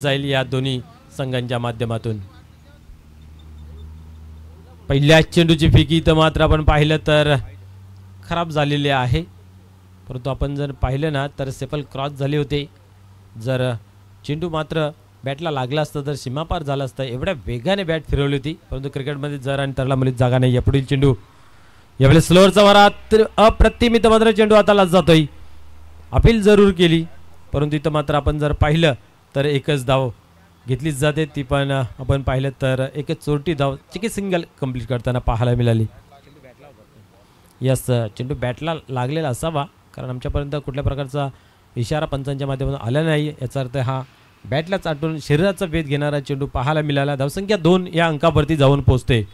जाईल या दोन्ही संघांच्या माध्यमातून। पहिल्या चेंडूची फेकी तर मात्र आपण पाहिलं तर खराब झालेली आहे, परंतु आपण जर पाहिलं ना तर सेफल क्रॉस झाले होते। जर चेंडू मात्र बॅटला लागला असता तर सीमापार झाला असता। एवढ्या वेगाने बॅट फिरवली होती, परंतु क्रिकेटमध्ये जर आणि तरला मुलीत जागा नाही। यापुढील चेंडू यावेळेस स्लोअरचा वारा अप्रतिम इथं मात्र चेंडू हाताला जातोय। अपील जरूर केली, परंतु इथं मात्र आपण जर पाहिलं तर एकच धाव घेतलीच जाते, ती पण आपण पाहिलं तर एकच चोरटी धाव चिकी सिंगल कंप्लीट करताना पाहायला मिळाली। यस, चेंडू बॅटला लागलेला असावा, कारण आमच्यापर्यंत कुठल्या प्रकारचा इशारा पंचांच्या माध्यमातून आला नाही। याचा अर्थ हा बॅटला चाटून शरीराचा वेध घेणारा चेंडू पाहायला मिळाला। धावसंख्या 2 या अंकावरती जाऊन पोहोचते।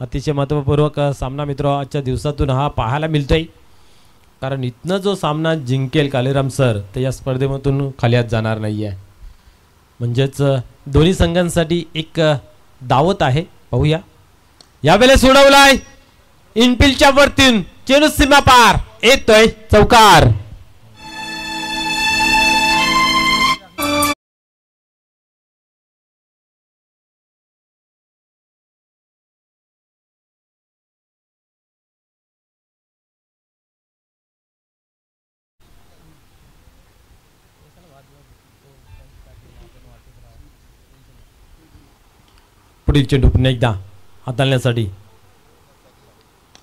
अतिशय महत्त्वपूर्वक सामना मित्र आजच्या दिवसातून हा पाहायला मिळतोय, कारण इथनं जो सामना जिंकेल कालीराम सर तर या स्पर्धेमधून खाली हात जाणार नाही आहे। म्हणजेच दोन्ही संघांसाठी एक दावत आहे। पाहूया, यावेळेस सोडवलाय इनफिल्डच्या वरतून चेंडू सीमा पार येतोय, चौकार। पुढील चेंडू पुन्हा एकदा हाताळण्यासाठी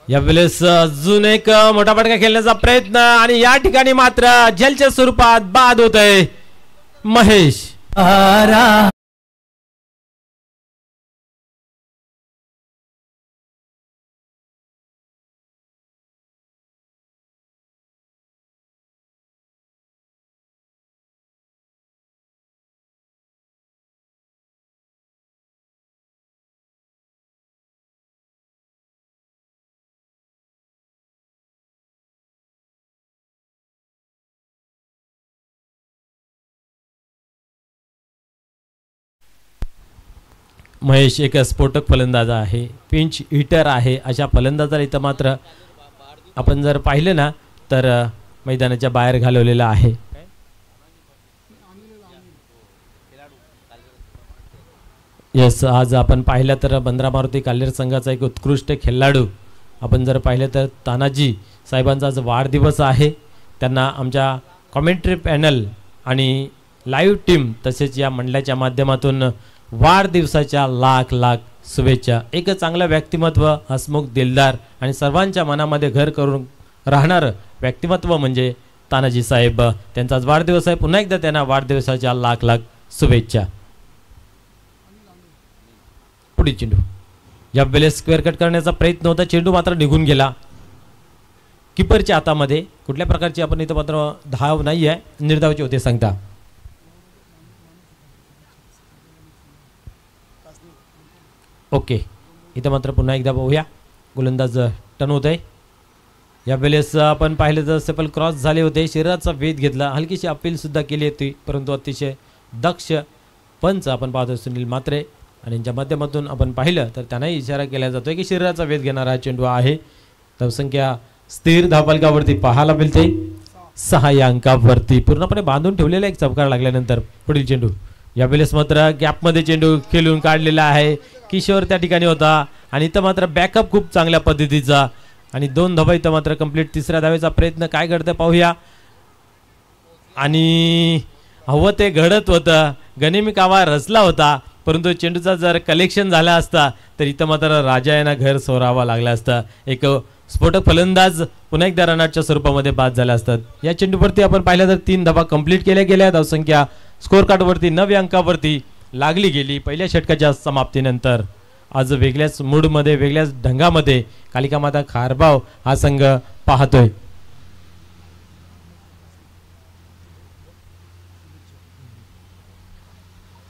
यावेळेस अजून एक मोठा फटका खेळण्याचा प्रयत्न, आणि या ठिकाणी मात्र झेलच्या स्वरूपात बाद होतय महेश। महेश एक स्फोटक फलंदाज आहे, पिंच हिटर आहे। अशा फलंदाजाला इथं मात्र आपण जर पाहिलं ना तर मैदानाच्या बाहेर घालवलेला आहे। यस, आज आपण पाहिलं तर बंद्रा मारुती काल्हेर संघाचा एक उत्कृष्ट खेळाडू आपण जर पाहिलं तर तानाजी साहेबांचा आज वाढदिवस आहे। त्यांना आमच्या कॉमेंट्री पॅनल आणि लाईव्ह टीम तसेच या मंडळाच्या माध्यमातून वाढदिवसाच्या लाख लाख शुभेच्छा। एक चांगलं व्यक्तिमत्व, हसमुख, दिलदार आणि सर्वांच्या मनामध्ये घर करून राहणारं व्यक्तिमत्व म्हणजे तानाजी साहेब। त्यांचा आज वाढदिवस आहे, पुन्हा एकदा त्यांना वाढदिवसाच्या लाख लाख शुभेच्छा। पुढील चेंडू यावेळेस स्क्वेअर कट करण्याचा प्रयत्न होता, चेंडू मात्र निघून गेला किपरच्या हातामध्ये। कुठल्या प्रकारची आपण इथं मात्र धाव नाही आहे, निर्धावाची होते सांगता। ओके, इथं मात्र पुन्हा एकदा पाहूया, गोलंदाज टर्न होत आहे। यावेळेस आपण पाहिलं तर सेफल क्रॉस झाले होते, शरीराचा वेध घेतला, हलकीशी अपील सुद्धा केली होती, परंतु अतिशय दक्ष पंच आपण पाहतो सुनील म्हात्रे, आणि यांच्या माध्यमातून आपण पाहिलं तर त्यांनाही इशारा केला जातोय की शरीराचा वेध घेणारा हा चेंडू आहे। धावसंख्या स्थिर धावफलकावरती पाहायला मिळते 6 या अंकावरती, पूर्णपणे बांधून ठेवलेला एक चौकार लागल्यानंतर पुढील चेंडू यावेळेस मात्र गॅपमध्ये चेंडू खेळून काढलेला आहे। किशोर त्या ठिकाणी होता, आणि इथं मात्र बॅकअप खूप चांगल्या पद्धतीचा, आणि 2 धावा इथं मात्र कंप्लीट। तिसऱ्या धावेचा प्रयत्न काय घडतं पाहूया, आणि हवं ते घडत होतं, गनिमी कावा रचला होता, परंतु चेंडूचा जर कलेक्शन झाला असता तर इथं मात्र राजा यांना घर सोरावा लागला असता। एक स्फोटक फलंदाज पुन्हा एकदा रनआउटच्या स्वरूपामध्ये बाद झाला असतात। या चेंडूवरती आपण पाहिलं तर 3 धावा कंप्लीट केल्या गेल्या। धावसंख्या स्कोअर कार्डवरती 9 अंकावरती लागली गेली पहिल्या षटकाच्या समाप्तीनंतर। आज वेगळ्याच मूडमध्ये, वेगळ्याच ढंगामध्ये कालिका माता खारबाव हा संघ पाहतोय।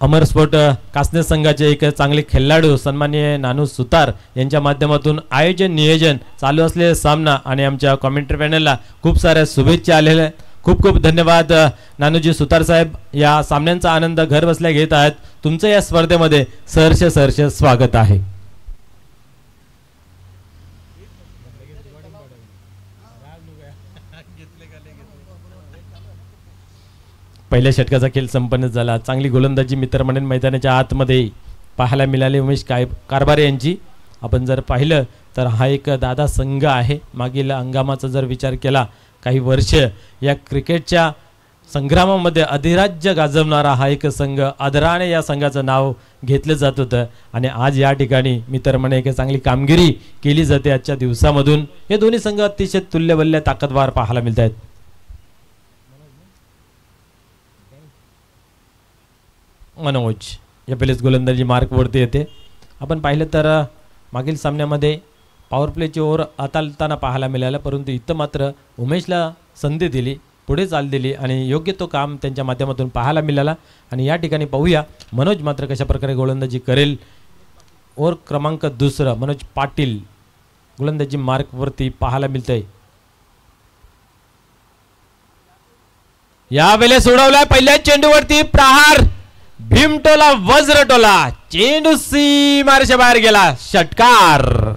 अमर स्पोर्ट कासने संघाचे एक चांगले खेळाडू सन्माननीय नानू सुतार यांच्या माध्यमातून आयोजन नियोजन चालू असलेला सामना, आणि आमच्या कॉमेंट्री पॅनलला खूप साऱ्या शुभेच्छा आलेल्या। खूप खूप धन्यवाद नानूजी सुतार साहेब, या सामन्यांचा आनंद घर बसल्या घेत आहेत। तुमचं या स्पर्धेमध्ये सहर्ष स्वागत आहे। पहिल्या षटकाचा खेळ संपन्न झाला. चांगली गोलंदाजी मित्रमंडळ मैदानाच्या आतमध्ये पाहायला मिळाली उमेश कारभारे यांची. आपण जर पाहिलं तर हा एक दादा संघ आहे. मागील हंगामाचा जर विचार केला काही वर्ष या क्रिकेटच्या संग्रामामध्ये अधिराज्य गाजवणारा हा एक संघ, आदराने या संघाचं नाव घेतलं जात होतं आणि आज या ठिकाणी मित्रमंडळ एक चांगली कामगिरी केली जाते आजच्या दिवसामधून. हे दोन्ही संघ अतिशय तुल्यबल्य ताकदवार पाहायला मिळत आहेत. मनोज या पहिलेच गोलंदाजी मार्कवरती येते. आपण पाहिलं तर मागील सामन्यामध्ये पॉवर प्लेची ओव्हर हाताळताना पाहायला मिळालं, परंतु इथं मात्र उमेशला संधी दिली, पुढे चाल दिली आणि योग्य तो काम त्यांच्या माध्यमातून पाहायला मिळाला. आणि या ठिकाणी पाहूया मनोज मात्र कशा प्रकारे गोलंदाजी करेल. ओव्हर क्रमांक 2 मनोज पाटील गोलंदाजी मार्कवरती पाहायला मिळतंय. यावेळेस उडवलाय पहिल्या चेंडूवरती प्रहार, भीमटोला वज्रटोला, चेंडू सीमारेषे बाहेर गेला, षटकार.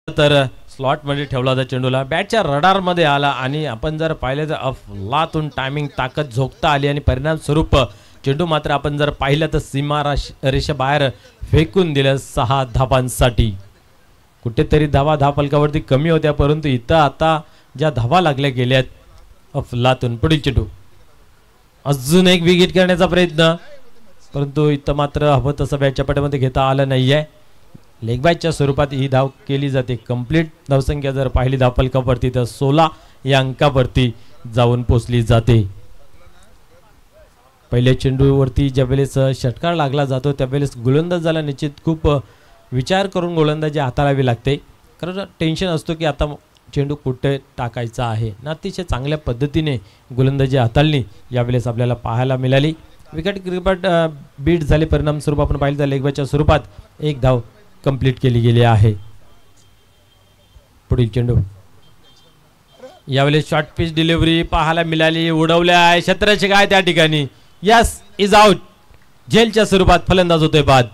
तर स्लॉट मध्ये ठेवला होता चेंडूला, बॅटच्या रडार मध्ये आला आणि आपण जर पाहिलं तर अफलातून टायमिंग ताकद झोकता आली आणि परिणाम स्वरूप चेंडू मात्र आपण जर पाहिलं तर सीमा रेषा बाहेर फेकून दिलं 6 धावांसाठी. कुठेतरी धावा फलकावरती कमी होत्या, परंतु इथं आता ज्या धावा लागल्या गेल्यात अफलातून. पुढील चेंडू, अजून एक विकेट करण्याचा प्रयत्न, परंतु इथं मात्र हवं तसं बॅटच्या पट्यामध्ये घेता आलं नाहीये. लेगबॅचच्या स्वरूपात ही धाव केली जाते. कंप्लीट धावसंख्या जर पाहिली धावफलकावरती तर 16 या अंकावरती जाऊन पोचली जाते. पहिल्या चेंडूवरती ज्यावेळेस षटकार लागला जातो त्यावेळेस गोलंदाजाला निश्चित खूप विचार करून गोलंदाजी हाताळावी लागते, कारण टेन्शन असतो की आता चेंडू कुठे टाकायचा आहे. ना अतिशय चांगल्या पद्धतीने गोलंदाजी हाताळणी यावेळेस आपल्याला पाहायला मिळाली. विकेट क्रिकेट बीट झाले, परिणाम स्वरूप आपण पाहिलं तर लेगबॅचच्या स्वरूपात 1 धाव कंप्लीट केली गेली आहे. पुढील चेंडू, यावेळेस शॉर्ट पिच डिलिव्हरी पाहायला मिळाली, उडवल्या आहे क्षेत्ररक्षक आहे त्या ठिकाणी. Yes, is out. झेलच्या स्वरूपात फलंदाज होतोय बाद.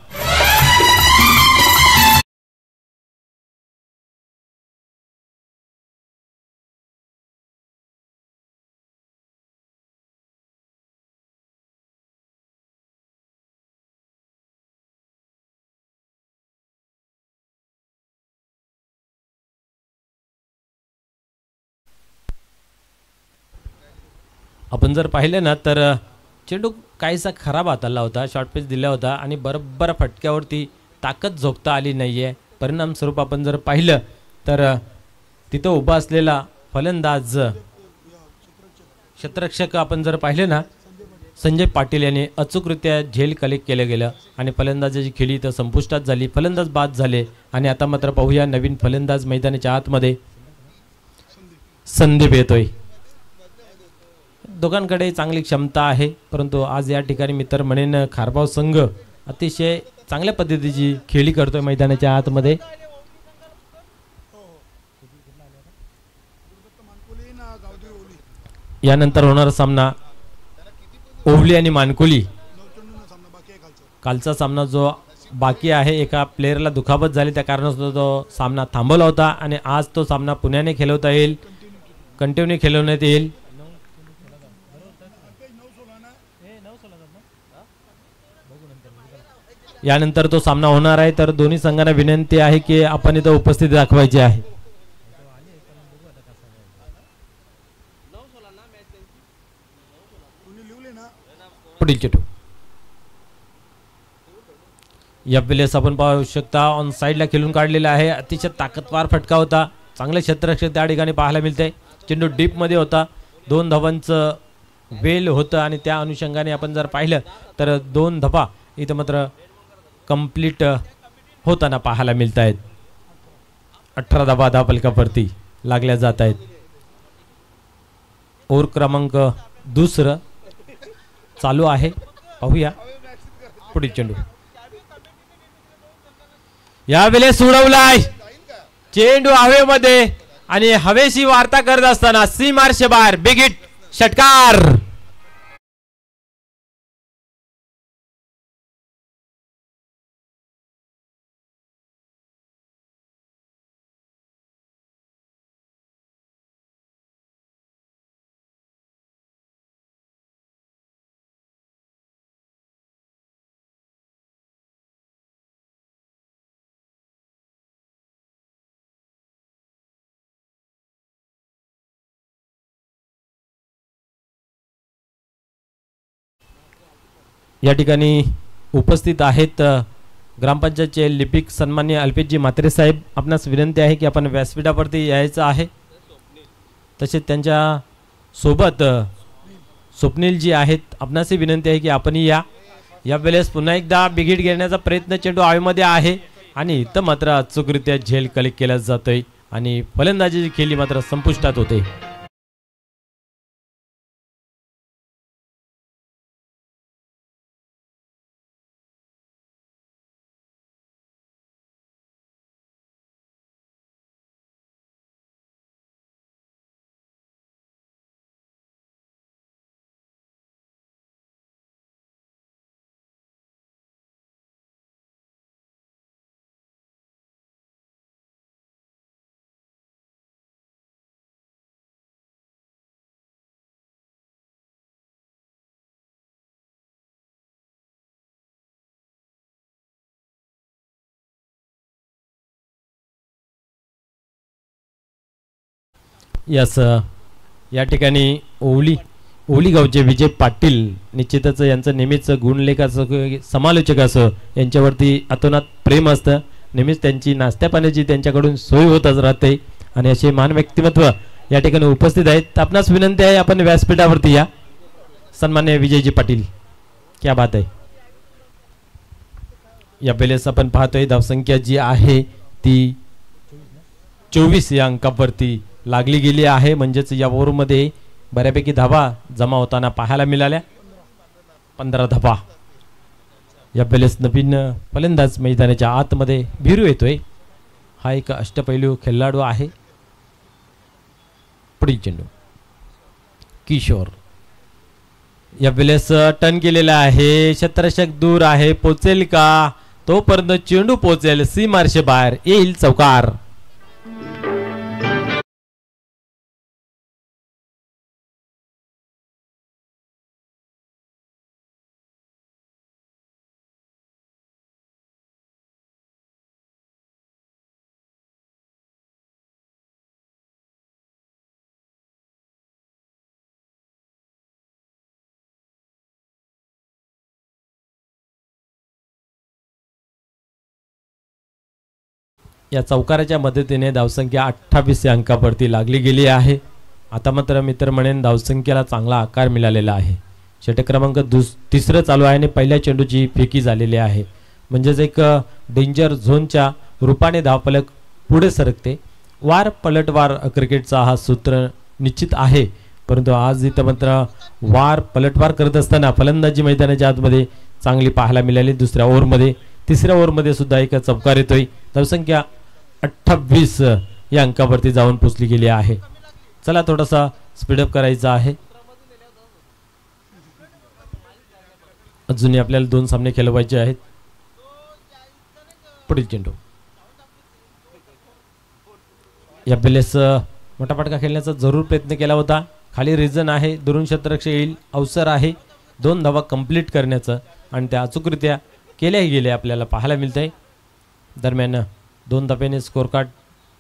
आपण जर पाहिलं ना तर चेंडू काहीसा खराब हाताळला होता, शॉर्ट पिच दिला होता आणि बरोबर फटक्यावरती ताकद झोकता आली नाहीये. परिणाम स्वरूप आपण जर पाहिलं तर तिथं उभा असलेला फलंदाज क्षेत्ररक्षक आपण जर पाहिले ना संजय पाटील यांनी अचूकरित्या झेल कलेक्ट केलं गेलं आणि फलंदाजाची खेळी तर संपुष्टात झाली. फलंदाज बाद झाले आणि आता मात्र पाहूया नवीन फलंदाज मैदानाच्या आतमध्ये संदीप येतोय. दोघांकडे चांगली क्षमता आहे, परंतु आज या ठिकाणी मित्र म्हणेन खारबाव संघ अतिशय चांगल्या पद्धतीची खेळी करतोय मैदानाच्या आतमध्ये. यानंतर होणारा सामना ओवली आणि मानकोली. कालचा सामना जो बाकी आहे, एका प्लेयरला दुखापत झाली त्या कारणास्तव तो सामना थांबवला होता आणि आज तो सामना पुण्याने खेळवता येईल, कंटिन्यू खेळवण्यात येईल. यानंतर तो सामना होणार आहे, तर दोन्ही संघांना विनंती आहे की आपण इथं उपस्थिती दाखवायची आहे. पुढील चेंडू, यावेळेस आपण पाहू शकता ऑन साईडला खेळून काढलेला आहे. अतिशय ताकदवार फटका होता, चांगले क्षेत्ररक्षक त्या ठिकाणी पाहायला मिळते. चेंडू डीप मध्ये होता, 2 धावांचं वेल होतं आणि त्या अनुषंगाने आपण जर पाहिलं तर 2 धावा इथं मात्र कंप्लीट होताना पाहायला मिळत आहेत. 18 धावा धावफलकावरती लागल्या जात आहेत. ओव्हर क्रमांक 2 चालू आहे, पाहूया पुढील चेंडू. यावेळेस उडवलाय चेंडू हवेमध्ये आणि हवेशी वार्ता करत असताना सीमार्श बार बिग हिट षटकार. या ठिकाणी उपस्थित आहेत ग्रामपंचायतचे लिपिक सन्मान्य अल्पेशजी म्हात्रे साहेब. आपणास विनंती आहे की आपण व्यासपीठावरती यायचं आहे. तसेच त्यांच्या सोबत स्वप्नीलजी आहेत. आपणासही विनंती आहे की आपण या वेळेस पुन्हा एकदा बिघिट घेण्याचा प्रयत्न चेंडू हवेमध्ये आहे आणि इथं मात्र अचूकरित्या झेल कलेक्ट केला जातोय आणि फलंदाजीची खेळी मात्र संपुष्टात होते. यस, या ठिकाणी ओवली गावचे विजय पाटील निश्चितच यांचं नेहमीच गुणलेख असं समालोचक असं यांच्यावरती अतोनात प्रेम असतं. नेहमीच त्यांची नाश्त्या पाण्याची त्यांच्याकडून सोय होतच राहते आणि असे महान व्यक्तिमत्व या ठिकाणी उपस्थित आहेत. आपणास विनंती आहे आपण व्यासपीठावरती या. सन्मान्य विजयजी पाटील, क्या बात आहे. या वेळेस आपण पाहतोय धावसंख्या जी आहे ती 24 या अंकावरती लागली गेली आहे. म्हणजेच या ओव्हरमध्ये बऱ्यापैकी धावा जमा होताना पाहायला मिळाल्या. 15 धावा. या वेळेस नवीन फलंदाज मैदानाच्या आतमध्ये भिरू येतोय. हा एक अष्टपैलू खेळाडू आहे. पुढील चेंडू किशोर. या वेळेस टर्न केलेला आहे. क्षेत्ररक्षक दूर आहे, पोचेल का? तोपर्यंत चेंडू पोचेल सीमार्श बाहेर येईल चौकार. या चौकाराच्या मदतीने धावसंख्या 28 या अंकावरती लागली गेली आहे. आता मात्र मित्र म्हणेन धावसंख्येला चांगला आकार मिळालेला आहे. षटक क्रमांक तिसरं चालू आहे आणि पहिल्या चेंडूची फेकी झालेली आहे. म्हणजेच एक डेंजर झोनच्या रूपाने धावफलक पुढे सरकते. वार पलटवार क्रिकेटचा हा सूत्र निश्चित आहे. परंतु आज इथं मात्र वार पलटवार करत असताना फलंदाजी मैदानाच्या आतमध्ये चांगली पाहायला मिळाली. दुसऱ्या ओव्हरमध्ये तिसऱ्या ओव्हरमध्ये सुद्धा एक चौकार येतोय. धावसंख्या 28 या अंकावरती जाऊन पोचली गेली आहे. चला थोडासा स्पीडअप करायचा आहे. अजूनही आपल्याला 2 सामने खेळवायचे आहेत. पुढील चेंडू या वेळेस मोठा फटका खेळण्याचा जरूर प्रयत्न केला होता. खाली रिझन आहे, दुरून क्षेत्ररक्षक येईल, अवसर आहे 2 धावा कंप्लीट करण्याचं आणि त्या अचूकरित्या केल्याही गेल्या आपल्याला पाहायला मिळतंय. दरम्यान 2 धाब्याने स्कोर कार्ड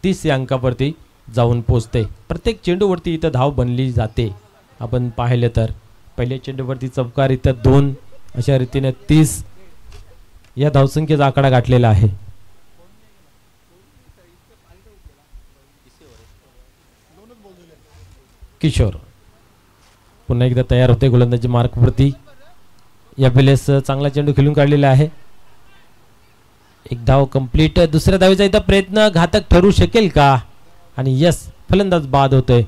30 या अंकावरती जाऊन पोचते. प्रत्येक चेंडूवरती इथं धाव बनली जाते. आपण पाहिलं तर पहिल्या चेंडूवरती चौकार, इथं 2, अशा रीतीने 30 या धावसंख्येचा आकडा गाठलेला आहे. किशोर पुन्हा एकदा तयार होते गोलंदाजी मार्कवरती. या वेळेस चांगला चेंडू खेळून काढलेला आहे. एक धाव कंप्लीट. दुसऱ्या धावेचा इथं प्रयत्न घातक ठरू शकेल का? आणि यस, फलंदाज बाद होतोय.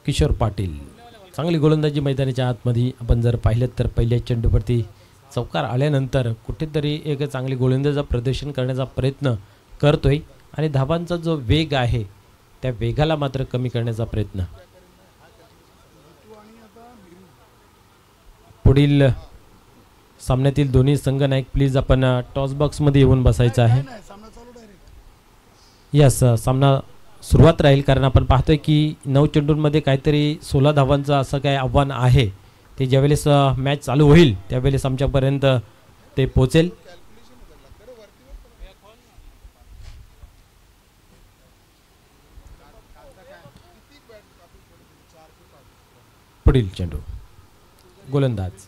किशोर पाटील. चांगली गोलंदाजी मैदानाच्या आतमध्ये आपण जर पाहिलं तर पहिल्या चेंडूवरती चौकार आल्यानंतर कुठेतरी एक चांगली गोलंदाजीचं प्रदर्शन करण्याचा प्रयत्न करतोय आणि धाबांचा जो वेग आहे त्या वेगाला मात्र कमी करण्याचा प्रयत्न. पुढील सामन्यातील दोन्ही संघ नायक प्लीज आपण टॉस बॉक्समध्ये येऊन बसायचं आहे. यस, सामना सुरुवात राहील कारण आपण पाहतोय की 9 चेंडूंमध्ये काहीतरी 16 धावांचं असं काय आव्हान आहे. ते ज्यावेळेस मॅच चालू होईल त्यावेळेस आमच्यापर्यंत ते पोहोचेल. पुढील चेंडू गोलंदाज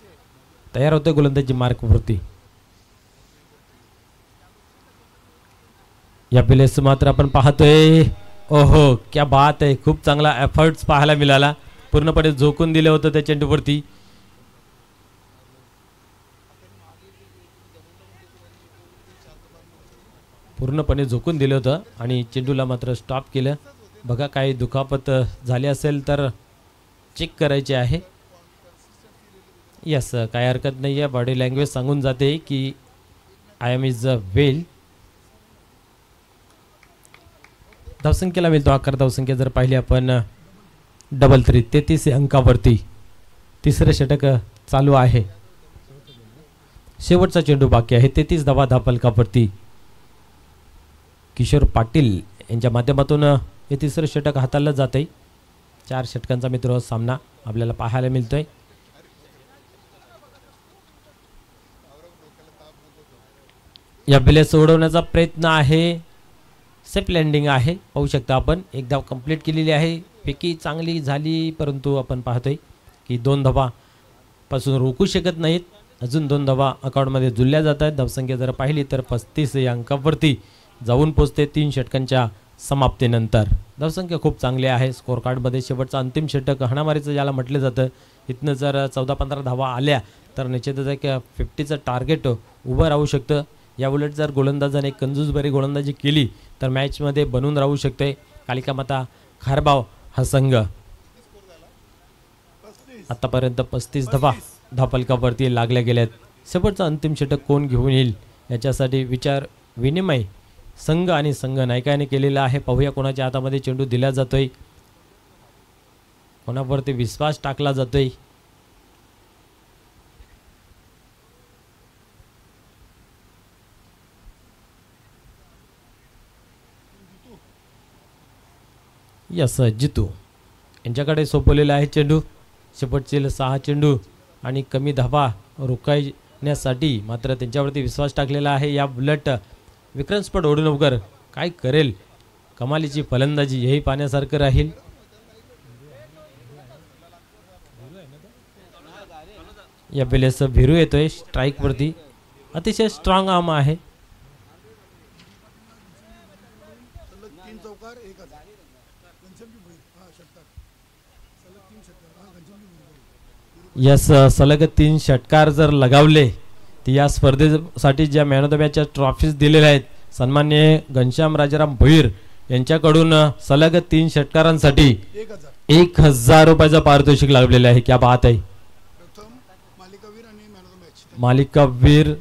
तयार होते गोलंदाजी मार्कवरती. या वेळेस मात्र आपण पाहतोय ओहो क्या बात आहे, खूप चांगला एफर्ट्स पाहायला मिळाला. पूर्णपणे झोकून दिलं होतं त्या चेंडूवरती. पूर्णपणे झोकून दिलं होतं आणि चेंडूला मात्र स्टॉप केलं. बघा काही दुखापत झाली असेल तर चेक करायचे आहे. यस, काही हरकत नाही आहे. बॉडी लँग्वेज सांगून जाते की आय एम इज वेल. धावसंख्येला मिळतो आकार. धावसंख्या जर पाहिली आपण 33 33 अंकावरती तिसरं षटक चालू आहे. शेवटचा चेंडू बाकी आहे. 33 धावा धापलकावरती किशोर पाटील यांच्या माध्यमातून हे तिसरं षटक हाताळलं जाते. 4 षटकांचा मित्र सामना आपल्याला पाहायला मिळतोय. या बेले सोडवण्याचा प्रयत्न आहे. सेफ लँडिंग आहे. पाहू शकता आपण एक धाव कंप्लीट केलेली आहे. पैकी चांगली झाली परंतु आपण पाहतोय की 2 धावापासून रोखू शकत नाहीत. अजून 2 धावा अकाउंटमध्ये जुळल्या जात आहेत. धावसंख्या जर पाहिली तर 35 या अंकावरती जाऊन पोचते 3 षटकांच्या समाप्तीनंतर. धावसंख्या खूप चांगली आहे. स्कोअर कार्डमध्ये शेवटचा अंतिम षटक हाणामारीचं ज्याला म्हटलं जातं. इथनं जर 14-15 धावा आल्या तर निश्चितच एक 50चं टार्गेट उभं राहू शकतं. या उलट जर गोलंदाजाने कंजूसभरी गोलंदाजी केली तर मॅचमध्ये बनून राहू शकते. कालिका माता खारबाव हा संघ आतापर्यंत 35 धावा धापलकावरती लागल्या गेल्यात. शेवटचा अंतिम षटक कोण घेऊन येईल याच्यासाठी विचार विनिमय संघ आणि संघ नायकाने केलेला आहे. पाहूया कोणाच्या हातामध्ये चेंडू दिला जातोय, कोणावरती विश्वास टाकला जातोय. यस, जितू यांच्याकडे सोपवलेला आहे चेंडू. शेवटचे 6 चेंडू आणि कमी धावा रोखण्यासाठी मात्र त्यांच्यावरती विश्वास टाकलेला आहे. या उलट विक्रम स्पॉट ओढूनवकर काय करेल, कमालीची फलंदाजी हेही पाहण्यासारखं राहील. या वेळेस भिरू येतोय स्ट्राईकवरती. अतिशय स्ट्रॉंग आर्म आहे. यस, सलग 3 षटकार जर लगावले तर या स्पर्धेसाठी ज्या मॅन ऑफ द मॅचच्या ट्रॉफीज दिलेल्या आहेत सन्माननीय घनश्याम राजाराम भोईर यांच्याकडून सलग 3 षटकारांसाठी 1000 रुपयाचं पारितोषिक लाभलेलं आहे. क्या बात आहे. मालिकावीर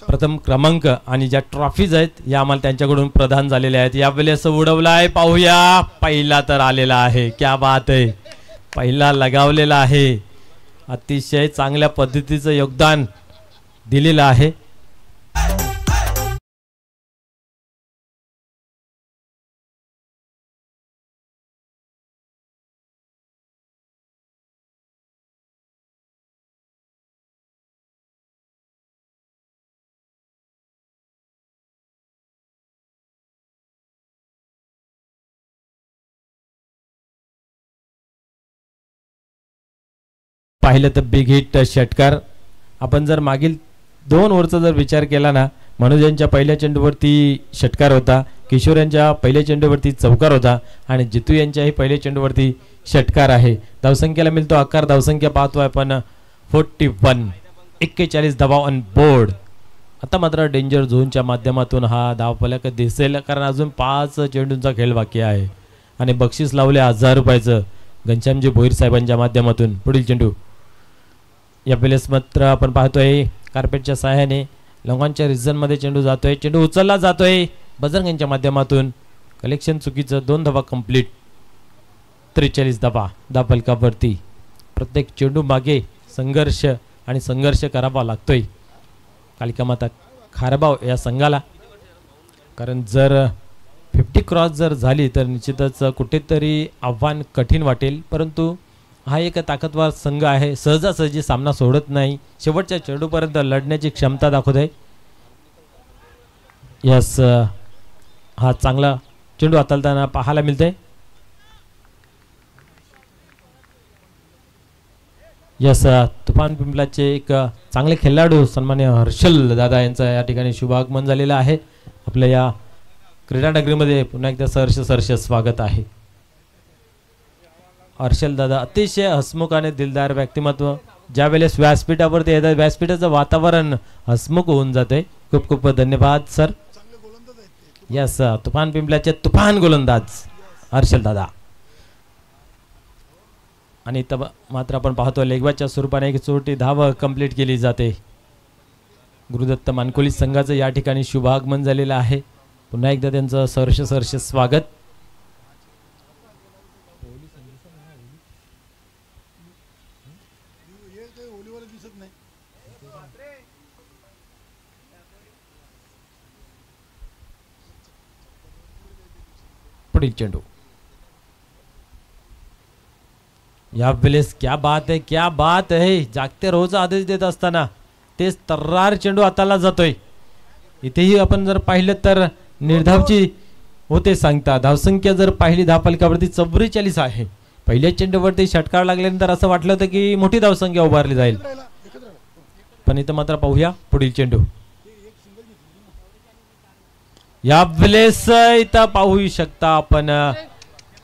प्रथम क्रमांक आणि ज्या ट्रॉफीज आहेत या आम्हाला त्यांच्याकडून प्रदान झालेल्या आहेत. यावेळेस उडवला आहे. पाहूया, पहिला तर आलेला आहे. क्या बात आहे. पहिला लगावलेला आहे. अतिशय चांगल्या पद्धतीचं योगदान दिलेलं आहे. पाहिलं तर बिग हिट षटकार. आपण जर मागील 2 ओव्हरचा जर विचार केला ना, मनोज यांच्या पहिल्या चेंडूवरती षटकार होता, किशोर यांच्या पहिल्या चेंडूवरती चौकार होता आणि जितू यांच्याही पहिल्या चेंडूवरती षटकार आहे. धावसंख्येला मिळतो आकार. धावसंख्या पाहतोय आपण 41. 41 धावा ऑन बोर्ड. आता मात्र डेंजर झोनच्या माध्यमातून हा धावफलक दिसेल कारण अजून 5 चेंडूंचा खेळ बाकी आहे आणि बक्षीस लावले 1000 रुपयाचं. घनश्यामजी भोईर साहेबांच्या माध्यमातून पुढील चेंडू या वेळेस मात्र आपण पाहतोय कार्पेटच्या सहाय्याने लॉंगॉनच्या रिझनमध्ये चेंडू जातोय, चेंडू उचलला जातोय बजरंग यांच्या माध्यमातून, कलेक्शन चुकीचं, 2 धावा कंप्लीट, 43 धावा धावफलकावरती. प्रत्येक चेंडू मागे संघर्ष करावा लागतोय कालिका माता खारबाव या संघाला, कारण जर 50 क्रॉस जर झाली तर निश्चितच कुठेतरी आव्हान कठीण वाटेल, परंतु हा एक ताकदवार संघ आहे, सहजासहजी सामना सोडत नाही, शेवटच्या चेंडूपर्यंत लढण्याची क्षमता दाखवत आहे. यस, हा चांगला चेंडू हाताळताना पाहायला मिळतंय. यस, तुफान पिंपलाचे एक चांगले खेळाडू सन्मान्य हर्षल दादा यांचा या ठिकाणी शुभागमन झालेलं आहे. आपल्या या क्रीडा नगरीमध्ये पुन्हा एकदा सहर्ष स्वागत आहे. हर्षल दादा अतिशय हसमुख आणि दिलदार व्यक्तिमत्व, ज्या वेळेस व्यासपीठावरती येतात व्यासपीठाचं वातावरण हसमुख होऊन जाते. खूप खूप धन्यवाद सर. यस, तुफान पिंपल्याचे तुफान गोलंदाज हर्षल दादा. आणि मात्र आपण पाहतो लेगबाच्या स्वरूपाने एक चोटी धाव कंप्लीट केली जाते. गुरुदत्त मानकोली संघाचं या ठिकाणी शुभागमन झालेलं आहे. पुन्हा एकदा त्यांचं सहर्ष स्वागत. पुढील चेंडू या वेळेस क्या बात आहे, जागते रोज आदेश देत असताना तेच तर्रार चेंडू हाताला जातोय. इथेही आपण जर पाहिलं तर निर्धावची होते सांगता, धावसंख्या जर पाहिली धावफलकावरती 44 आहे. पहिल्या चेंडूवरती षटकार लागल्यानंतर असं वाटलं होतं की मोठी धावसंख्या उभारली जाईल, पण इथं मात्र पाहूया पुढील चेंडू. या वेळेस इथं पाहू शकता आपण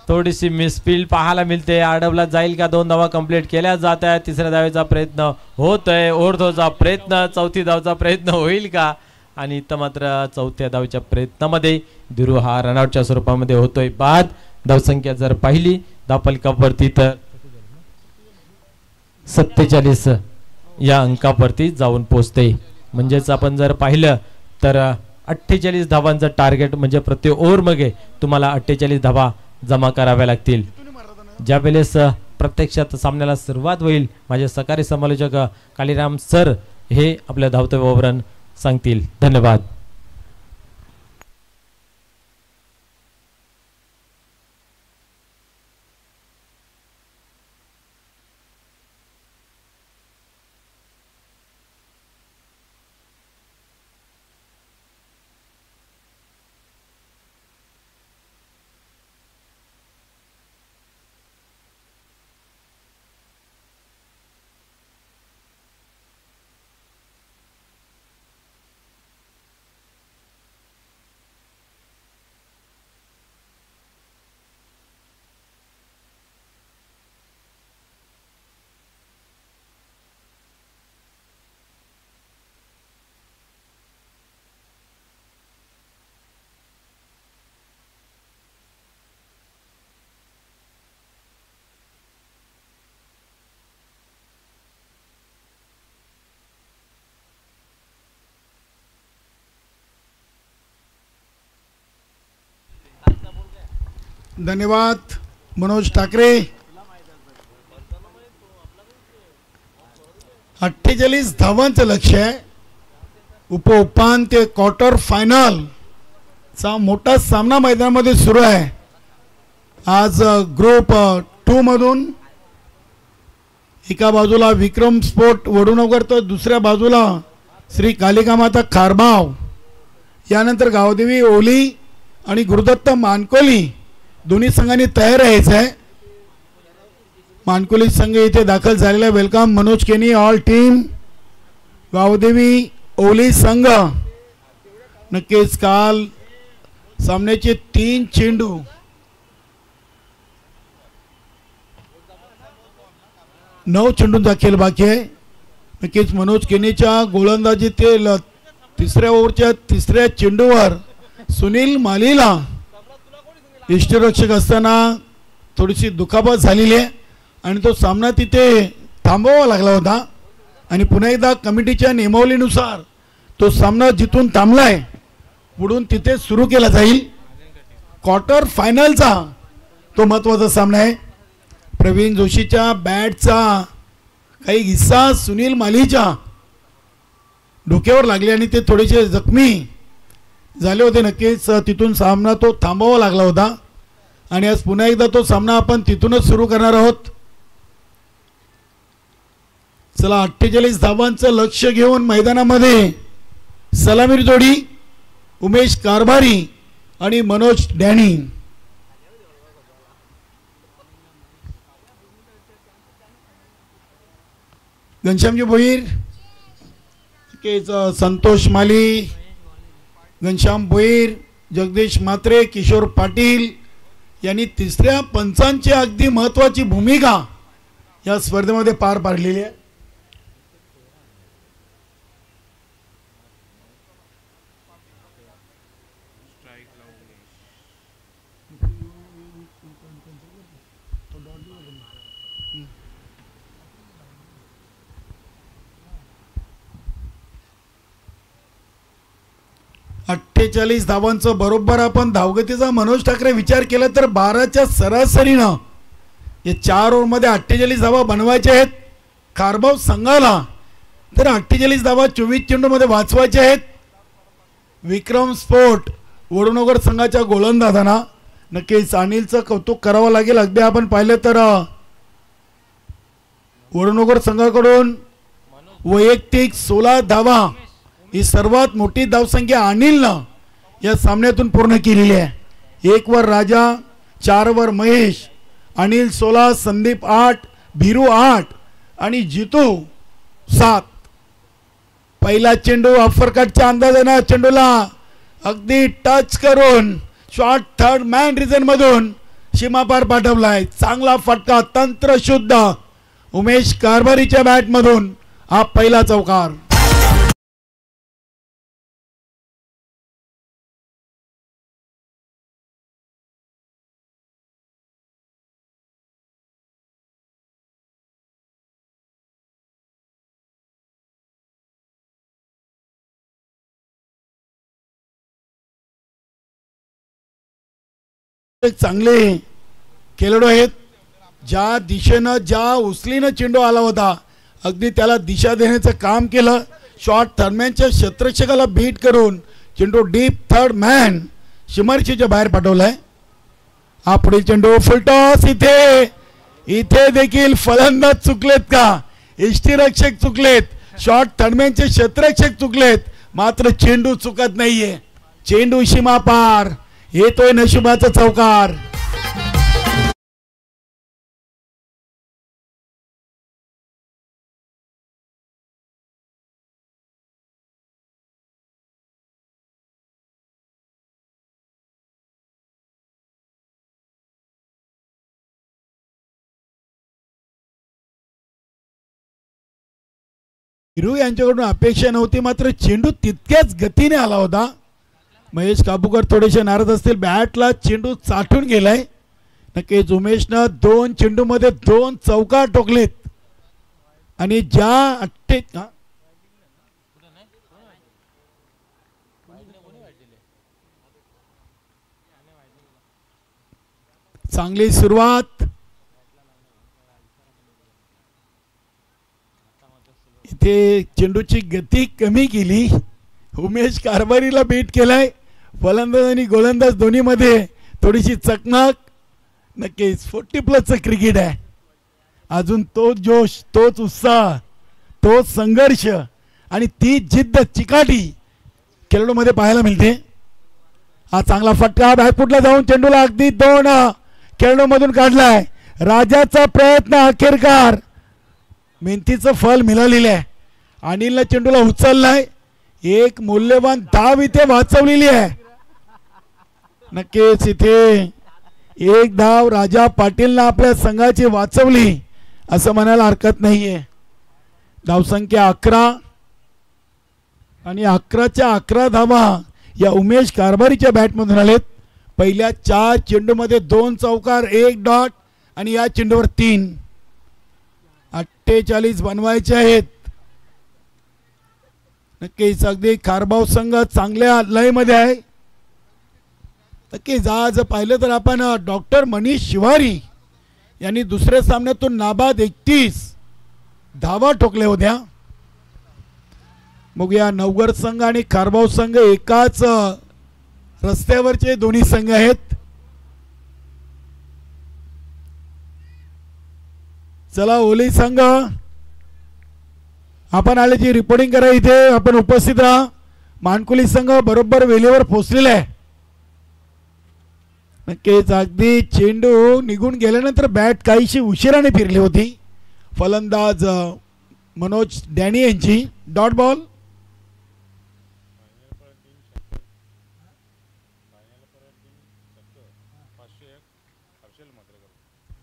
थोडीशी मिसफील्ड पाहायला मिळते. आडवला जाईल का, 2 धावा कंप्लीट केल्या जात आहेत. तिसऱ्या धावेचा प्रयत्न होतोय, ओढतोचा प्रयत्न, चौथी धावचा प्रयत्न होईल का, आणि इथं मात्र चौथ्या धावच्या प्रयत्नामध्ये दिरू हा रनआउटच्या स्वरूपामध्ये होतोय बाद. धावसंख्या जर पाहिली धावफलकावरती तर 47 या अंकावरती जाऊन पोहोचते. म्हणजेच आपण जर पाहिलं तर 48 धावांचं टार्गेट, म्हणजे प्रति ओव्हर मागे तुम्हाला 48 धावा जमा कराव्या लागतील. ज्या वेळेस प्रत्यक्षात सामन्याला सुरुवात होईल माझे सहकारी समालोचक कालीराम सर हे आपल्या धावतं विवरण सांगतील. धन्यवाद. धन्यवाद मनोज ठाकरे. 48 धावांचं लक्ष्य आहे. उपांत्य क्वार्टर फायनल चा मोठा सामना मैदानामध्ये सुरू आहे. आज ग्रुप 2 मधून एका बाजूला विक्रम स्पोर्ट वडूनगर तर दुसऱ्या बाजूला श्री कालिका माता खारबाव, यानंतर गावदेवी ओली आणि गुरुदत्त मानकोली दोन्ही संघांनी तयार राहायचं आहे. मानकोली संघ इथे दाखल झालेला. वेलकम मनोज केनी, ऑल टीम. गावदेवी ओली संघ नक्कीच काल सामन्याचे 3 चेंडू नऊ चेंडूंचा खेळ बाकी आहे. नक्कीच मनोज केनीच्या गोलंदाजी ते तिसऱ्या ओव्हरच्या तिसऱ्या चेंडूवर सुनील मालीला इष्टरक्षक असताना थोडीशी दुखापत झालेली आहे आणि तो सामना तिथे थांबवावा लागला होता आणि पुन्हा एकदा कमिटीच्या नियमावलीनुसार तो सामना जिथून थांबलाय पुढून तिथे सुरू केला जाईल. क्वार्टर फायनलचा तो महत्त्वाचा सामना आहे. प्रवीण जोशीच्या बॅटचा काही हिस्सा सुनील मालीच्या डोक्यावर लागले आणि ते थोडेसे जखमी झाले होते. नक्कीच तिथून सामना तो थांबवावा लागला होता आणि आज पुन्हा एकदा तो सामना आपण तिथूनच सुरू करणार आहोत. चला 48 धावांचं लक्ष घेऊन मैदानामध्ये सलामीर जोडी उमेश कारभारी आणि मनोज डॅनी. घनश्यामजी भोईर, संतोष माली, घनश्याम भोईर, जगदीश म्हात्रे, किशोर पाटील यांनी तिसऱ्या पंचांची अगदी महत्त्वाची भूमिका या स्पर्धेमध्ये पार पाडलेली आहे. अठ्ठेचाळीस धावांचं बरोबर आपण धावगतीचा मनोज ठाकरे विचार केला तर 12च्या सरासरीनं या 4 ओव्हरमध्ये 48 धावा बनवायच्या आहेत खारबाव संघाला. तर 48 धावा 24 चेंडूमध्ये वाचवायच्या आहेत. विक्रम स्पोर्ट वडूनगर संघाच्या गोलंदाजांना नक्कीच अनिलचं कौतुक करावं लागेल. अगदी आपण पाहिलं तर वडूनगर संघाकडून वैयक्तिक 16 धावा ही सर्वात मोठी धावसंख्या अनिलनं या सामन्यातून पूर्ण केलेली आहे. 1 वर राजा, 4 वर महेश, अनिल 16, संदीप 8, भिरू 8 आणि जितू 7. पहिला चेंडू अफरकटच्या अंदाजानं चेंडूला अगदी टच करून शॉर्ट थर्ड मॅन रिजन मधून सीमापार पाठवलाय. चांगला फटका तंत्रशुद्ध उमेश कारभारीच्या बॅटमधून हा पहिला चौकार. चांगले खेळाडू आहेत. ज्या दिशेनं ज्या उचलीनं चेंडू आला होता अगदी त्याला दिशा देण्याचं काम केलं. शॉर्ट थर्डमॅनच्या क्षेत्ररक्षकाला बीट करून चेंडू डीप थर्ड मॅन सीमारेषेच्या बाहेर पाठवलाय. हा पुढील चेंडू फुलटॉस. इथे देखील फलंदाज चुकलेत का? यष्टीरक्षक चुकलेत, शॉर्ट थर्डमॅनचे क्षेत्ररक्षक चुकलेत, मात्र चेंडू चुकत नाहीये. चेंडू सीमा पार येतोय नशिबाचा चौकार. हिरू यांच्याकडून अपेक्षा नव्हती, मात्र चेंडू तितक्याच गतीने आला होता. महेश काबूकर थोडेसे नाराज असतील. बॅटला चेंडू चाटून गेलाय. नक्कीच उमेशनं 2 चेंडूमध्ये 2 चौकार ठोकलेत आणि ज्या चांगली सुरुवात. इथे चेंडूची गती कमी केली. उमेश कारभारीला बीट केलाय. फलंदाज आणि गोलंदाज दोन्हीमध्ये थोडीशी चकमक. नक्कीच 40+ क्रिकेट आहे. अजून तोच जोश, तोच उत्साह, तोच संघर्ष आणि ती जिद्द चिकाटी खेळाडूमध्ये पाहायला मिळते. हा चांगला फटका बॅकफुटला जाऊन चेंडूला अगदी 2 खेळाडूमधून काढलाय. राजाचा प्रयत्न अखेरकार मेहनतीचं फल मिळालेलं आहे. अनिलनं चेंडूला उचललाय. एक मूल्यवान धाव इथे वाचवलेली आहे. नक्कीच इथे एक धाव राजा पाटीलनं आपल्या संघाची वाचवली असं म्हणायला हरकत नाहीये. धावसंख्या 11 आणि 11च्या 11 धावा या उमेश कारभारीच्या बॅटमधून आलेत. पहिल्या 4 चेंडूमध्ये 2 चौकार, 1 डॉट आणि या चेंडूवर 3. 48 बनवायचे आहेत. नक्कीच अगदी कारभाव संघ चांगल्या लयमध्ये आहे. नक्कीच आज पाहिलं तर आपण डॉक्टर मनीष शिवारी यांनी दुसऱ्या सामन्यातून नाबाद 31 धावा ठोकल्या होत्या. मग या नवगड संघ आणि कारभाव संघ एकाच रस्त्यावरचे दोन्ही संघ आहेत. चला ओली संघ आपण आल्याची रिपोर्टिंग करा. इथे आपण उपस्थित राहा. मानकुली संघ बरोबर वेळेवर पोहोचलेला आहे. नक्कीच अगदी चेंडू निघून गेल्यानंतर बॅट काहीशी उशिराने फिरली होती. फलंदाज मनोज डॅनी यांची. Dot ball.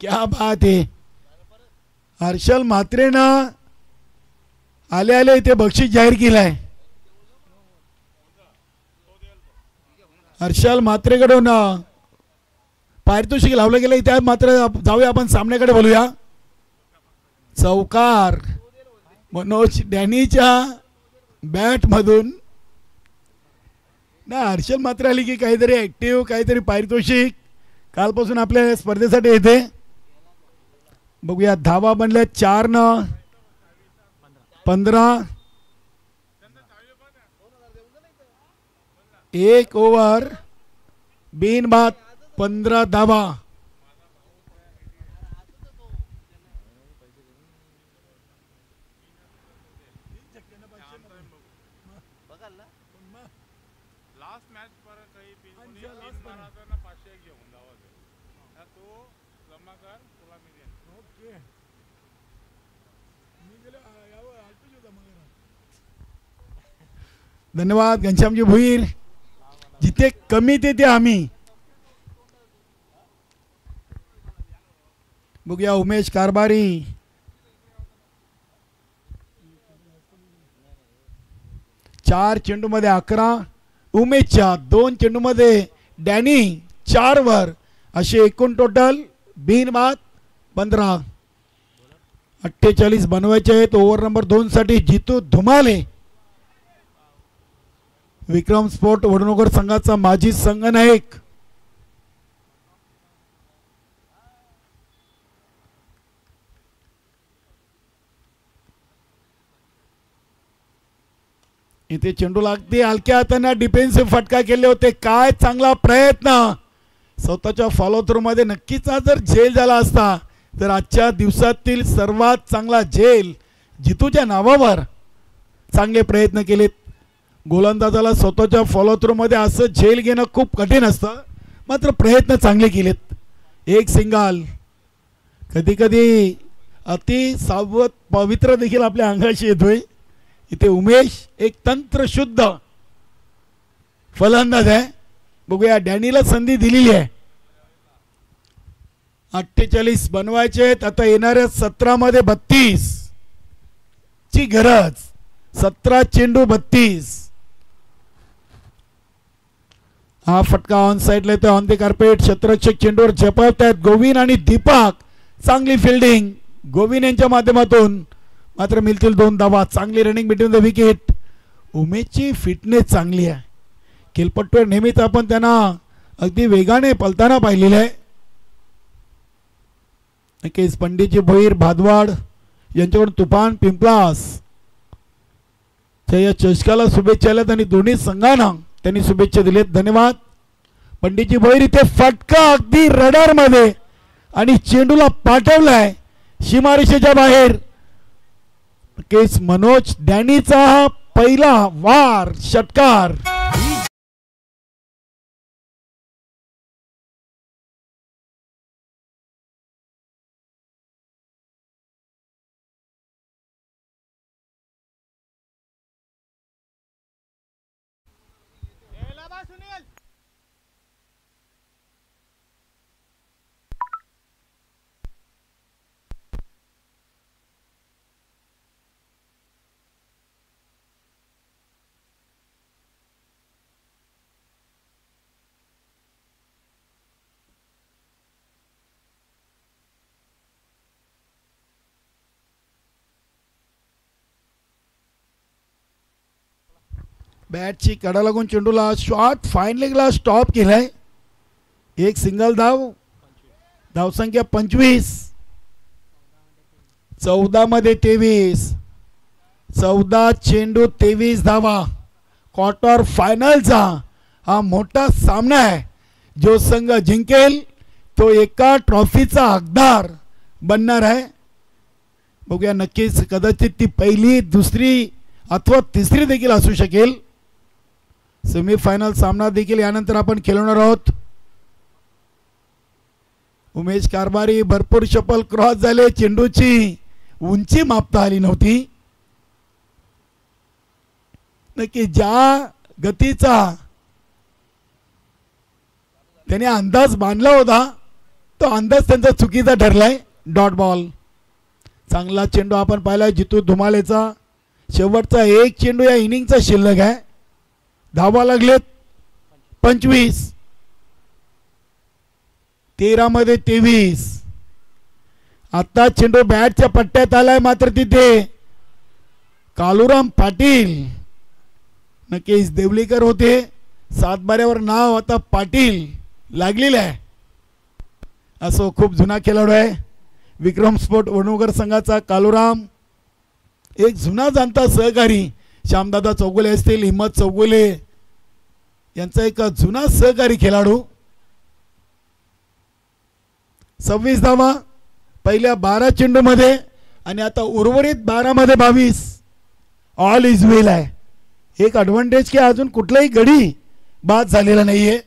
क्या बात आहे. हर्षल म्हात्रेनं आले आले इथे बक्षीस जाहीर केलाय. हर्षल म्हात्रेकडून पारितोषिक लावलं गेलं. त्या मात्र जाऊया आपण सामन्याकडे बोलूया. चौकार मनोज डॅनीच्या बॅट मधून. ना हर्षल म्हात्रे आली की काहीतरी ऍक्टिव्ह काहीतरी पारितोषिक कालपासून आपल्या स्पर्धेसाठी येते. बघूया धावा बनल्या 4 15. 1 ओव्हर बिनबाद 15 धावा. धन्यवाद घनश्यामजी भोईर. जिथे कमी तिथे आम्ही. बघूया उमेश कारभारी. चार चेंडू मध्ये 11. उमेशच्या 2 चेंडू मध्ये डॅनी 4 वर असे एकूण टोटल बिनबाद 15. 48 बनवायचे आहेत. ओव्हर नंबर 2 साठी जितू धुमाले विक्रम स्पोर्ट वडनगर संघाचा माजी संघनायक. इथे चेंडू लागते. हलक्या हाताने डिफेन्सिव्ह फटका केले होते. काय चांगला प्रयत्न. स्वतःच्या फॉलो थ्रू मध्ये नक्कीच जर झेल झाला असता तर आजच्या दिवसातील सर्वात चांगला झेल जितूच्या नावावर. चांगले प्रयत्न केलेत. गोलंदाजाला स्वतःच्या फॉलो थ्रू मध्ये असं झेल घेणं खूप कठीण असतं. मात्र प्रयत्न चांगले केलेत. एक सिंगल. कधी कधी अति सावध पवित्र देखील आपल्या अंगाशी येतोय. इथे उमेश एक तंत्रशुद्ध फलंदाज आहे. बघूया डॅनीला संधी दिलेली आहे. 48 बनवायचे आहेत. आता येणाऱ्या 17 मध्ये 32 ची गरज. 17 चेंडू 32. हा फटका ऑन साइडला येतो. ऑन द कार्पेट क्षेत्ररक्षक चेंडूवर झेपत आहेत गोविंद आणि दीपक. चांगली फिल्डिंग गोविंद यांच्या माध्यमातून. मात्र मिळतील 2 धावा. चांगली रनिंग बिटवीन द विकेट. उमेशची फिटनेस चांगली आहे. खेळपट्टूवर नेहमीच आपण त्यांना अगदी वेगाने पलताना पाहिलेलं आहे. नक्कीच पंडितजी भोईर भादवाड यांच्याकडून तुफान पिंपलास या चषकाला शुभेच्छा आल्यात आणि दोन्ही संघांना त्यांनी शुभेच्छा दिलेत. धन्यवाद पंडितजी भोईर. इथे फटका अगदी रडार मध्ये आणि चेंडूला पाठवलाय सीमारेषेच्या बाहेर. केस मनोज डॅनीचा हा पहिला वार षटकार. बॅटची कडा लागून चेंडूला शॉट फाईन लेगला स्टॉप केलाय. एक सिंगल धाव. धावसंख्या 25. 14 मध्ये 23. 14 चेंडू 23 धावा. क्वार्टर फायनलचा हा मोठा सामना आहे. जो संघ जिंकेल तो एका ट्रॉफीचा हकदार बनणार आहे. बघूया नक्कीच. कदाचित ती पहिली, दुसरी अथवा तिसरी देखील असू शकेल. सेमीफायनल सामना देखील यानंतर आपण खेळवणार आहोत. उमेश कारभारी भरपूर शपल क्रॉस झाले. चेंडूची उंची मापता आली नव्हती. नक्की ज्या गतीचा त्याने अंदाज बांधला होता तो अंदाज त्यांचा चुकीचा ठरलाय. Dot ball. चांगला चेंडू आपण पाहिला जितू धुमालेचा. शेवटचा एक चेंडू या इनिंगचा शिल्लक आहे. धावा लागलेत 25. 13 मध्ये 23. आता चेंडू बॅटच्या पट्ट्यात आलाय. मात्र तिथे कालुराम पाटील, नक्कीच देवलीकर होते. 7 बाऱ्यावर नाव आता पाटील लागलेलं आहे. असो खूप जुना खेळाडू आहे. विक्रम स्पोर्ट वडनगर संघाचा कालुराम एक जुना जाणता सहकारी. श्यामदादा चौगुले असतील, हिम्मत चौगुले यांचा एक जुना सहकारी खेळाडू. 26 धावा पहिल्या 12 चेंडू मध्ये आणि आता उर्वरित 12 मध्ये 22. ऑल इज वेल आहे. एक ॲडव्हान्टेज की अजून कुठलाही गडी बाद झालेला नाहीये.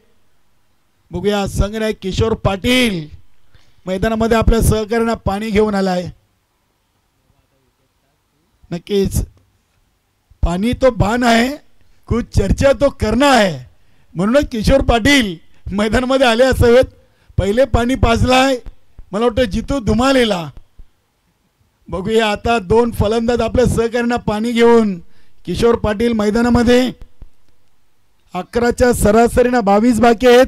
बघूया संघनायक किशोर पाटील मैदानामध्ये आपल्या सहकार्यांना पाणी घेऊन आलाय. नक्कीच पानी तो बाण है, कुछ चर्चा तो करना है. म्हणूनच किशोर पाटील मैदानामध्ये आले असावेत. पहिले पाणी पाजलाय मला वाटतं जितू धुमालेला. बघूया आता 2 फलंदाज आपल्या सहकार्यांना पाणी घेऊन किशोर पाटील मैदानामध्ये. 11च्या सरासरीने 22 बाकी आहेत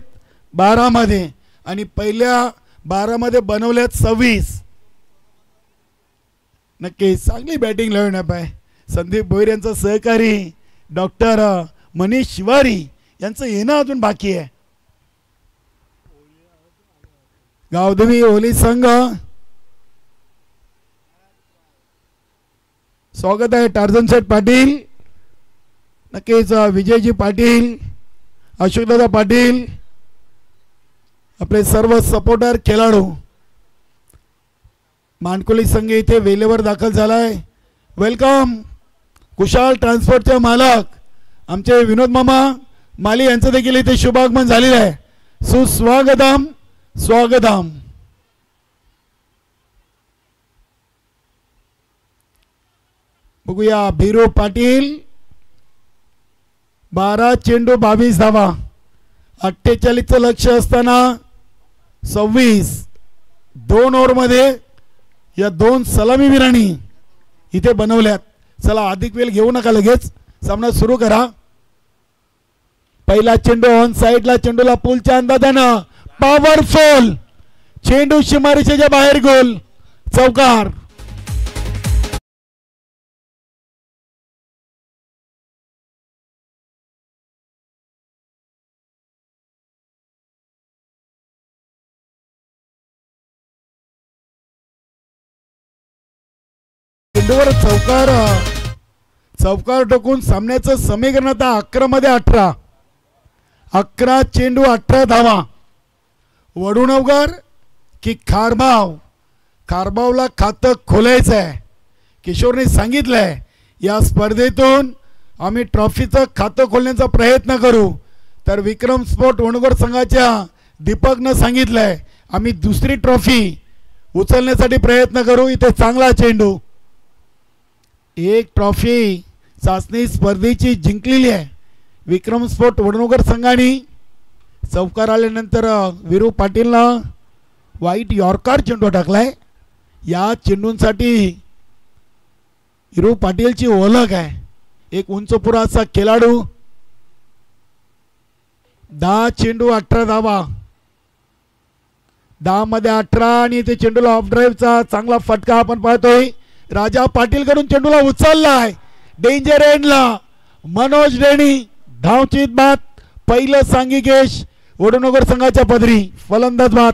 12 मध्ये आणि पहिल्या 12 मध्ये बनवल्यात 26. नक्की चांगली बॅटिंग लावण्यात आहे. संदीप भोईर यांचा सहकारी डॉक्टर मनीष शिवारी यांचं येणं अजून बाकी आहे. गावदेवी ओली संघ स्वागत आहे. टार्झन शेठ पाटील, नक्कीच विजयजी पाटील, अशोकदादा पाटील, आपले सर्व सपोर्टर खेळाडू. मानकोली संघ इथे वेलेवर दाखल झालाय. वेलकम. कुशाल ट्रान्सपोर्टचे मालक आमचे विनोद मामा माली यांचं देखील इथे शुभागमन झालेलं आहे. सुस्वागतम स्वागतम. बघूया बिरू पाटील 12 चेंडू 22 धावा. 48चं लक्ष असताना 26. 2 ओव्हरमध्ये या 2 सलामीवीरांनी इथे बनवल्यात. चला अधिक वेळ घेऊ नका, लगेच सामना सुरू करा. पहिला चेंडू ऑन साइडला. चेंडूला पुलच्या अंदाजानं पॉवरफुल चेंडू सीमारेषेच्या बाहेर. गोल. चौकार. चेंडूवर चौकार टोकून सामन्याचं समीकरण आता 11 मध्ये 18. 11 चेंडू 18 धावा. वडुणवगर की खारबाव. खारबावला खातं खोलायचं आहे. किशोरने सांगितलंय या स्पर्धेतून आम्ही ट्रॉफीचं खातं खोलण्याचा प्रयत्न करू. तर विक्रम स्पोर्ट वडनगर संघाच्या दीपकनं सांगितलंय आम्ही दुसरी ट्रॉफी उचलण्यासाठी प्रयत्न करू. इथे चांगला चेंडू. एक ट्रॉफी चाचणी स्पर्धेची जिंकलेली आहे विक्रम स्पोर्ट वडनगर संघाने. चौकार आल्यानंतर विरू पाटीलला वाईट यॉर्कर चेंडू टाकलाय. या चेंडूंसाठी विरू पाटीलची ओळख आहे. एक उंचपुरा असा खेळाडू. 10 चेंडू 18 धावा. 10 मध्ये 18 आणि ते चेंडूला ऑफ ड्राईव्हचा चांगला फटका आपण पाहतोय. राजा पाटील कडून चेंडूला उचललाय डेंजर एंडला. मनोज डेणी धावचीत बाद. पहिलं सांघिक यश वडोनगर संघाच्या पदरी. फलंदाज बाद.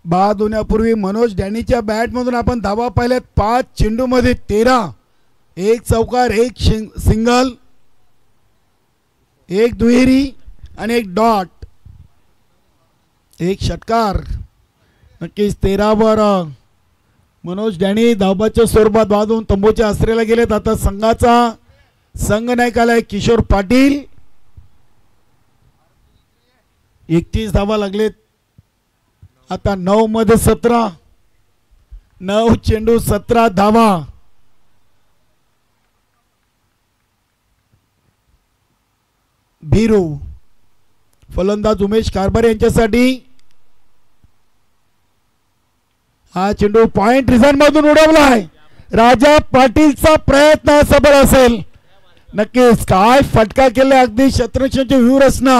बाद होण्यापूर्वी मनोज डॅनीच्या बॅटमधून आपण धावा पाहिल्यात. 5 चेंडूमध्ये 13. एक चौकार, एक सिंगल, एक दुहेरी आणि एक डॉट, एक षटकार. नक्कीच 13 वर मनोज डॅनी धावबाच्या स्वरूपात बाजून तंबूच्या आश्रयाला गेलेत. आता संघाचा संघनायक आलाय किशोर पाटील. 31 धावा लागलेत. आता 9 मध्ये 17. 9 चेंडू 17 धावा. भीरू. फलंदाज उमेश कारभारे यांच्यासाठी. हा चेंडू पॉइंट रिझन मधून उडवलाय. राजा पाटीलचा प्रयत्न सफल असेल. नक्कीच काय फटका केला. अगदी शत्रुंची व्यूहरचना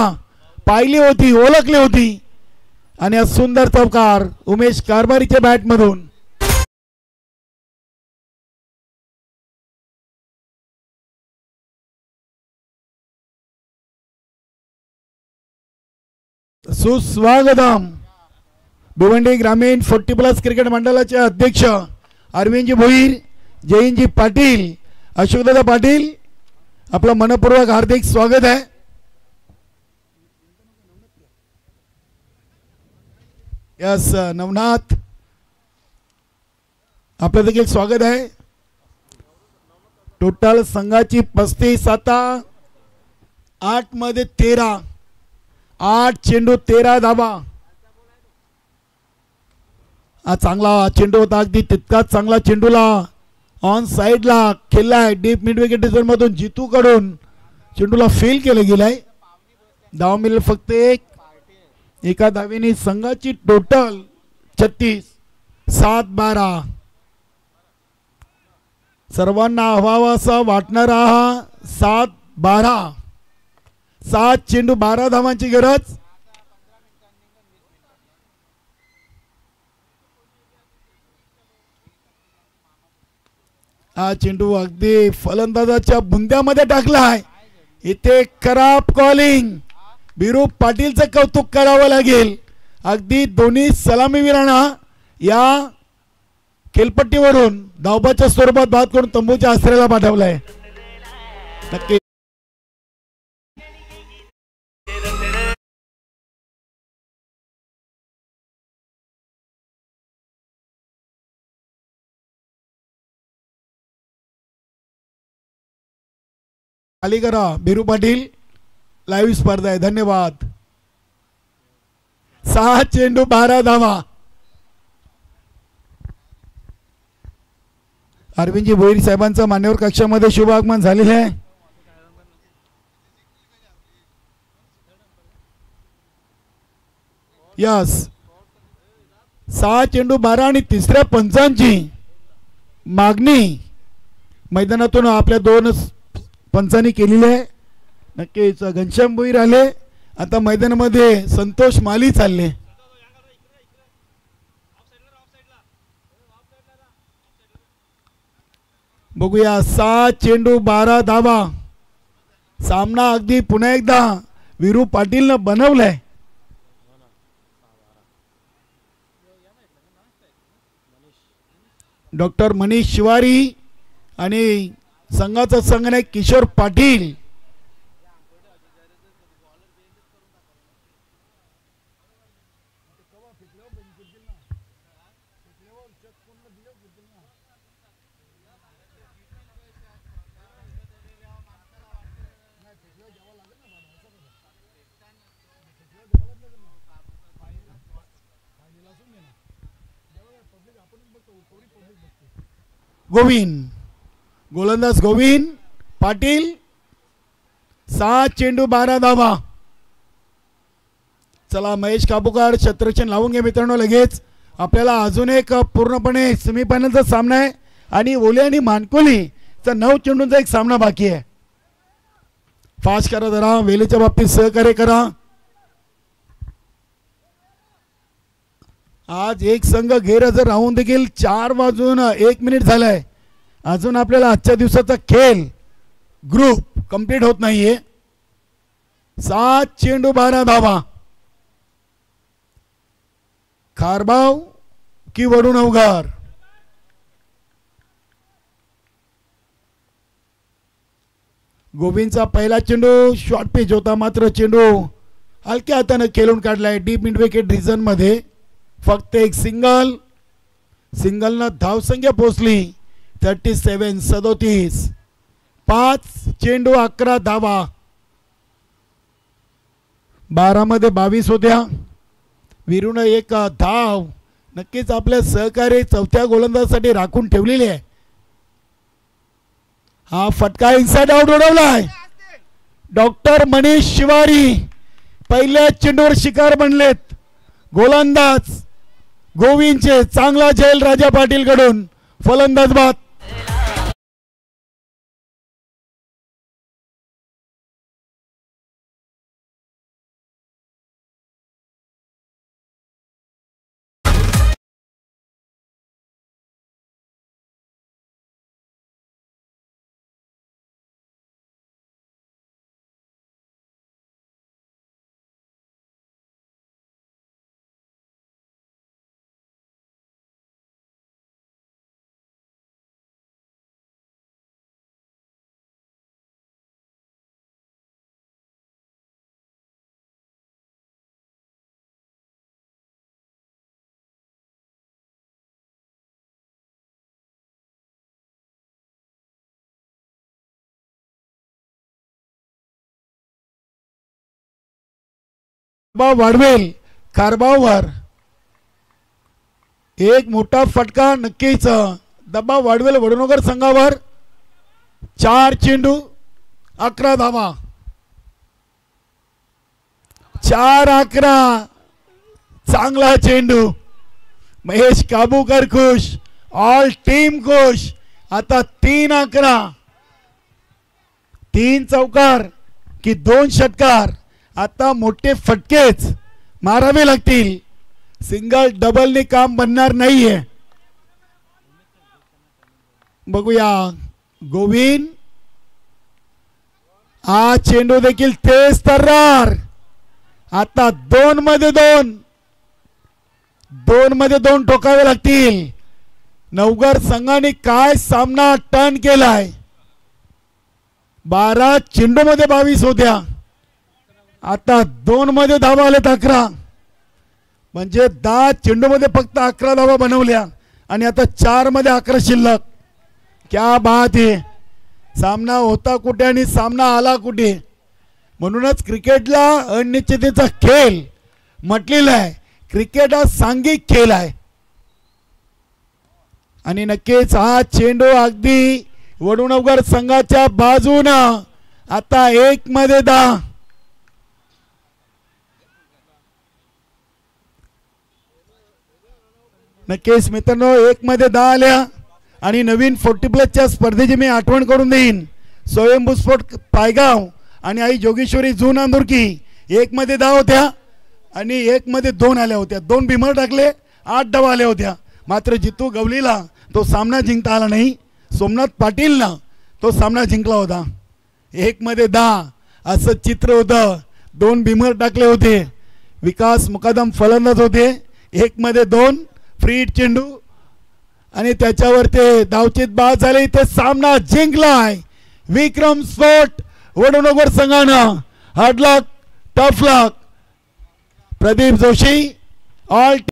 पाहिली होती, ओळखली होती. आणि सुंदर चौकार उमेश कारभारीच्या बॅटमधून. सुस्वागतम. भिवंडी ग्रामीण 40+ क्रिकेट मंडळाचे अध्यक्ष अरविंदजी भोईर, जयंतजी पाटील, अशोकदादा पाटील, आपलं मनपूर्वक हार्दिक स्वागत आहे. यस नवनाथ, आपलं देखील स्वागत आहे. टोटल संघाची 35. आता 8 मध्ये 13. 8 चेंडू 13 धावा. हा चांगला चेंडू होता. अगदी तितकाच चांगला चेंडूला ऑन साइडला खेळलाय. डीप मिड विकेट झोन मधून जितू कडून चेंडूला फेल केलं गेलाय. धाव मिळेल फक्त 1. एका धावेने संघाची टोटल 36. 7-12. सर्वांना हवावासा वाटणारा हा 7-12. 7 चेंडू 12 धावांची गरज. हा चेंडू अगदी फलंदाजाच्या बुंद्यामध्ये टाकलाय. इथे खराब कॉलिंग. बिरू पाटीलचं कौतुक करावं लागेल. अगदी दोन्ही सलामीवीरांना या खेळपट्टीवरून धावबाच्या स्वरूपात बाद करून तंबूच्या आश्रयाला पाठवलाय. नक्की खाली करा. बिरू पाटील लाईव्ह स्पर्धा आहे. धन्यवाद. 6 चेंडू 12 धावा. अरविंदजी भोईर साहेबांचं मान्यवर कक्षामध्ये शुभ आगमन झालेलं आहे. यस 6 चेंडू 12 आणि तिसऱ्या पंचांची मागणी मैदानातून आपल्या 2 पंचांनी केलेली आहे. नक्कीच घनश्याम भोईर आले. आता मैदानामध्ये संतोष माली चालले. बघूया. 6 चेंडू 12 धावा. सामना अगदी पुन्हा एकदा वीरू पाटीलनं बनवलाय. डॉक्टर मनीष शिवारी आणि संघाचा संघनायक किशोर पाटील. गोविंद, गोलंदाज गोविंद पाटील, 7 चेंडू 12 धावा. चला महेश काबूकर छत्रछन लावून घे मित्रांनो. लगेच आपल्याला अजून एक पूर्णपणे सेमीफायनलचा सामना आहे आणि ओले आणि मानकोलीचा 9 चेंडूंचा एक सामना बाकी आहे. फास्ट करा जरा, वेळेच्या बाबतीत सहकार्य करा. आज एक संघ गैरहजर राहून देखील 4 वाजून 1 मिनिट झालाय. अजून आपल्याला आजच्या दिवसाचा खेळ ग्रुप कंप्लीट होत नाहीये. 7 चेंडू 12 धावा. खारबाव की वडूनवघर. गोविंदचा पहिला चेंडू शॉर्ट पिच होता, मात्र चेंडू हलक्या हाताने खेळून काढलाय डीप मिड विकेट रिजन मध्ये. फक्त एक सिंगलनं धावसंख्या पोहोचली 37. 5 चेंडू 11 धावा. 12 मध्ये 22 होत्या. वीरूनं एक धाव नक्कीच आपल्या सहकारी चौथ्या गोलंदाजासाठी राखून ठेवलेली आहे. हा फटका इनसाइड आउट उडवलाय. डॉक्टर मनीष शिवारी पहिल्या चेंडूवर शिकार बनलेत. गोलंदाज गोविंदचे चांगला झेल राजा पाटील कडून. फलंदाज बाद. वाढवेल कारभावर एक मोठा फटका नक्कीच दबाव वाढवेल वडनगर संघावर. 4 चेंडू 11 धावा. 4-11 चांगला चेंडू. महेश काबूकर खुश, ऑल टीम खुश. आता 3-11. 3 चौकार की 2 षटकार. आता मोठे फटकेच मारावे लागतील. सिंगल डबलने काम बनणार नाहीये. बघूया गोविंद. हा चेंडू देखील तेज तर्रार. आता 2 मध्ये 2 ठोकावे लागतील. नवघर संघाने काय सामना टर्न केलाय. 12 चेंडू मध्ये 22 होत्या. आता 2 मध्ये धावा आलेत 11. म्हणजे 10 चेंडू मध्ये फक्त 11 धावा बनवल्या आणि आता 4 मध्ये 11 शिल्लक. क्या बात आहे. सामना होता कुठे आणि सामना आला कुठे. म्हणूनच क्रिकेटला अनिश्चिततेचा खेळ म्हटलेला आहे. क्रिकेट हा सांघिक खेळ आहे आणि नक्कीच हा चेंडू अगदी वडूनगर संघाच्या बाजूनं. आता 1 मध्ये 10. नक्कीच मित्रांनो 1 मध्ये 10 आल्या आणि नवीन 40+ स्पर्धेची मी आठवण करून देईन. स्वयंभू स्पोर्ट पायगाव आणि आई जोगेश्वरी जून अंदुरकी 1 मध्ये 10 होत्या आणि 1 मध्ये 2 आल्या होत्या. 2 बिमर टाकले, 8 डाव आल्या होत्या. मात्र जितू गवलीला तो सामना जिंकता आला नाही. सोमनाथ पाटीलनं तो सामना जिंकला होता. 1 मध्ये 10 असं चित्र होतं. 2 बिमर टाकले होते. विकास मुकादम फलंदाज होते. 1 मध्ये 2 फ्री चेंडू आणि त्याच्यावर ते धावचीत बाद झाले. ते सामना जिंकलाय विक्रम स्पोर्ट वडनगर संघानं. Hard luck, tough luck. Pradeep Joshi all